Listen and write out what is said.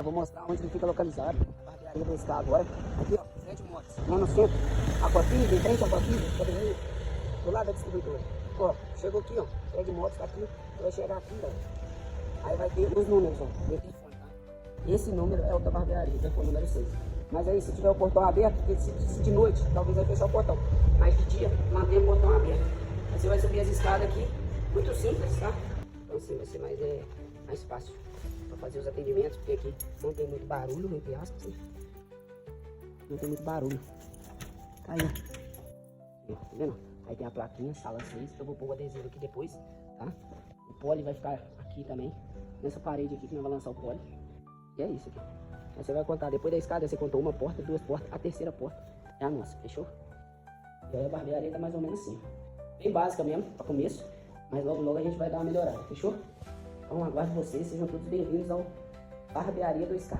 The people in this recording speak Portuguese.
Eu vou mostrar onde ele fica localizado. A barbearia do SK agora. Aqui, ó, Fred Motos. Lá no centro. A Copisa, em frente à Copisa, pode ver. Do lado da distribuidora. Ó, chegou aqui, ó. Fred Motos tá aqui. Vai chegar aqui, ó. Aí vai ter os números, ó. Meu telefone, tá? Esse número é o da barbearia, o telefone número 6. Mas aí, se tiver o portão aberto, porque se de noite, talvez vai fechar o portão. Mas de dia, mantém o portão aberto. Aí você vai subir as escadas aqui. Muito simples, tá? Então assim, vai ser mais fácil para fazer os atendimentos, porque aqui não tem muito barulho, entre aspas, né? Não tem muito barulho. Tá aí, ó. Tá vendo? Aí tem a plaquinha, sala 6, eu vou pôr o adesivo aqui depois, tá? O pole vai ficar aqui também, nessa parede aqui que nós vamos lançar o pole. E é isso aqui. Aí você vai contar, depois da escada você contou uma porta, duas portas, a terceira porta é a nossa, fechou? E aí a barbearia tá mais ou menos assim, ó. Bem básica mesmo, para começo, mas logo logo a gente vai dar uma melhorada, fechou? Então aguardo vocês, sejam todos bem-vindos ao Barbearia do SK.